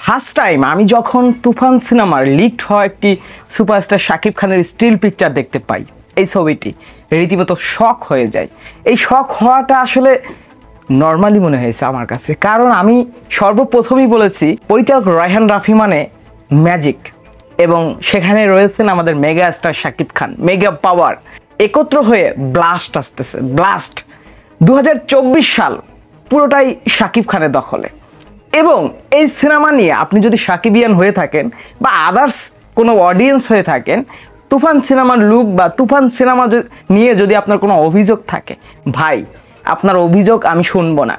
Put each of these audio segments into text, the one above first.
First time আমি যখন তুফান সিনেমার লিকড হওয়া একটি সুপারস্টার শাকিব খানের স্টিল পিকচার দেখতে পাই, এই ছবিটি রীতিমতো শক হয়ে যায়। এই শক হওয়াটা আসলে নর্মালি মনে হয়েছে আমার কাছে, কারণ আমি সর্বপ্রথমই বলেছি পরিচালক রায়হান রাফি মানে ম্যাজিক, এবং সেখানে রয়েছেন আমাদের mega star Shakib Khan, mega পাওয়ার একত্র হয়ে ব্লাস্ট আসতেছে। ব্লাস্ট 2024 সাল পুরোটাই শাকিব খানের দখলে। এবং এই সিনেমা নিয়ে আপনি যদি শাকিবিয়ান হয়ে থাকেন বা আদার্স কোনো অডিয়েন্স হয়ে থাকেন, তুফান সিনেমার লুক বা তুফান সিনেমা নিয়ে যদি আপনার কোনো অভিযোগ থাকে, ভাই আপনার অভিযোগ আমি শুনবো না,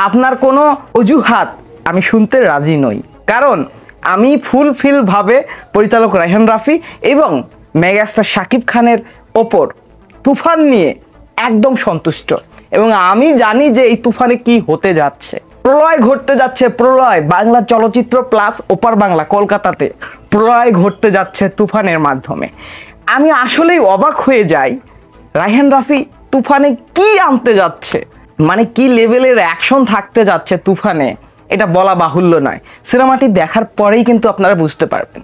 আপনার কোনো অজুহাত আমি শুনতে রাজি নই। কারণ আমি ফুলফিলভাবে পরিচালক রায়হান রাফি এবং মেগাস্টার শাকিব খানের ওপর তুফান নিয়ে একদম সন্তুষ্ট, এবং আমি জানি যে এই তুফানে কি হতে যাচ্ছে। প্রলয় ঘটতে যাচ্ছে, প্রলয়। বাংলা চলচ্চিত্র প্লাস ওপার বাংলা কলকাতাতে প্রলয় ঘটতে যাচ্ছে তুফানের মাধ্যমে। আমি আসলেই অবাক হয়ে যাই, রায়হান রাফি তুফানে কি আনতে যাচ্ছে, মানে কি লেভেলের অ্যাকশন থাকতে যাচ্ছে তুফানে, এটা বলা বাহুল্য নয়। সিনেমাটি দেখার পরেই কিন্তু আপনারা বুঝতে পারবেন।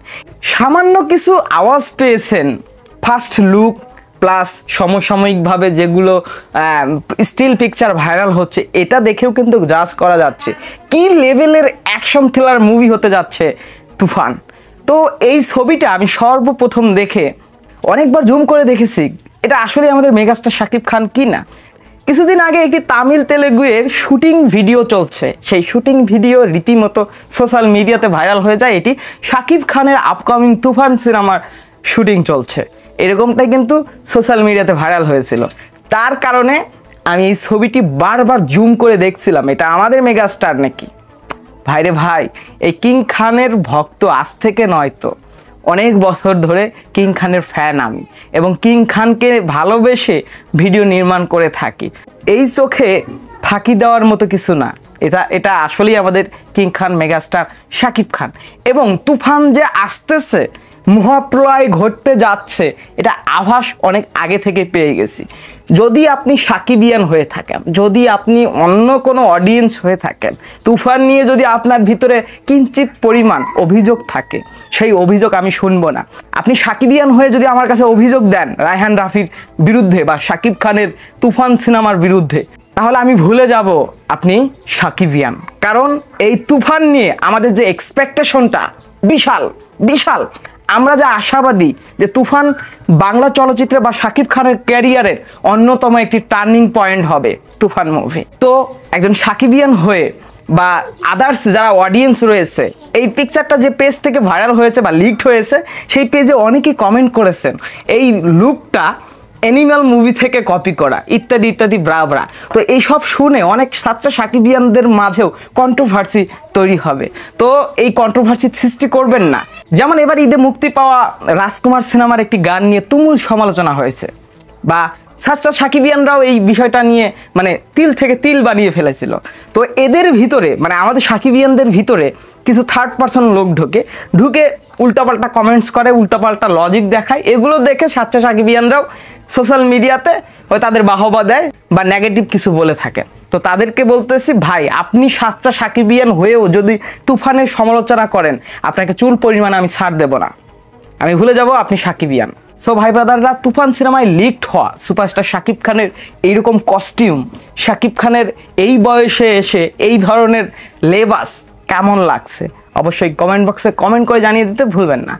সামান্য কিছু আওয়াজ পেয়েছেন ফার্স্ট লুক প্লাস সমসাময়িকভাবে যেগুলো স্টিল পিকচার ভাইরাল হচ্ছে, এটা দেখেও কিন্তু জাজ করা যাচ্ছে কি লেভেলের অ্যাকশন থ্রিলার মুভি হতে যাচ্ছে তুফান। তো এই ছবিটা আমি সর্বপ্রথম দেখে অনেকবার জুম করে দেখেছি এটা আসলে আমাদের মেগাস্টার শাকিব খান কি না। কিছুদিন আগে একটি তামিল তেলেগুয়ের শুটিং ভিডিও চলছে, সেই শুটিং ভিডিও রীতিমতো সোশ্যাল মিডিয়াতে ভাইরাল হয়ে যায়। এটি শাকিব খানের আপকামিং তুফান সিনেমার শুটিং চলছে, এরকমটাই কিন্তু সোশ্যাল মিডিয়াতে ভাইরাল হয়েছিল। তার কারণে আমি এই ছবিটি বারবার জুম করে দেখছিলাম এটা আমাদের মেগাস্টার নাকি। ভাইরে ভাই, এই কিং খানের ভক্ত আজ থেকে নয় তো অনেক বছর ধরে কিং খানের ফ্যান আমি, এবং কিং খানকে ভালোবেসে ভিডিও নির্মাণ করে থাকি। এই চোখে ফাঁকি দেওয়ার মতো কিছু না, এটা আসলেই আমাদের কিং খান মেগাস্টার শাকিব খান। এবং তুফান যে আসতেছে, মহাপ্রলয় ঘটতে যাচ্ছে, এটা আভাস অনেক আগে থেকে পেয়ে গেছি। যদি আপনি শাকিবিয়ান হয়ে থাকেন, যদি আপনি অন্য কোনো অডিয়েন্স হয়ে থাকেন, তুফান নিয়ে যদি আপনার ভিতরে কিঞ্চিত পরিমাণ অভিযোগ থাকে, সেই অভিযোগ আমি শুনবো না। আপনি শাকিবিয়ান হয়ে যদি আমার কাছে অভিযোগ দেন রায়হান রাফির বিরুদ্ধে বা শাকিব খানের তুফান সিনেমার বিরুদ্ধে, তাহলে আমি ভুলে যাব আপনি শাকিবিয়ান। কারণ এই তুফান নিয়ে আমাদের যে এক্সপেকটেশনটা বিশাল বিশাল, আমরা যা আশাবাদী যে তুফান বাংলা চলচ্চিত্রে বা শাকিব খানের ক্যারিয়ারের অন্যতম একটি টার্নিং পয়েন্ট হবে তুফান মুভি। তো একজন শাকিবিয়ান হয়ে বা আদার্স যারা অডিয়েন্স রয়েছে, এই পিকচারটা যে পেজ থেকে ভাইরাল হয়েছে বা লিকড হয়েছে, সেই পেজে অনেকেই কমেন্ট করেছেন এই লুকটা অ্যানিমাল মুভি থেকে কপি করা ইত্যাদি ইত্যাদি ব্রা। তো এইসব শুনে অনেক সাচ্চা শাকিবিয়ানদের মাঝেও কন্ট্রোভার্সি তৈরি হবে। তো এই কন্ট্রোভার্সি সৃষ্টি করবেন না। যেমন এবার ঈদে মুক্তি পাওয়া রাজকুমার সিনেমার একটি গান নিয়ে তুমুল সমালোচনা হয়েছে, বা সাচ্চা শাকিবিয়ানরাও এই বিষয়টা নিয়ে মানে তিল থেকে তিল বানিয়ে ফেলেছিল। তো এদের ভিতরে মানে আমাদের শাকিবিয়ানদের ভিতরে কিছু থার্ড পার্সন লোক ঢুকে উল্টাপাল্টা কমেন্টস করে, উল্টাপাল্টা লজিক দেখায়। এগুলো দেখে সাচ্চা শাকিবিয়ানরাও সোশ্যাল মিডিয়াতে ওই তাদের বাহবা দেয় বা নেগেটিভ কিছু বলে থাকে। তো তাদেরকে বলতেছি, ভাই আপনি সাচ্চা শাকিবিয়ান হয়েও যদি তুফানের সমালোচনা করেন, আপনাকে চুল পরিমাণে আমি ছাড় দেব না, আমি ভুলে যাব আপনি শাকিবিয়ান। সো ভাই ব্রাদাররা, তুফান সিনেমায় লিকড হওয়া সুপারস্টার শাকিব খানের এইরকম কস্টিউম, শাকিব খানের এই বয়সে এসে এই ধরনের লেবাস কেমন লাগছে অবশ্যই কমেন্ট বক্সে কমেন্ট করে জানিয়ে দিতে ভুলবেন না।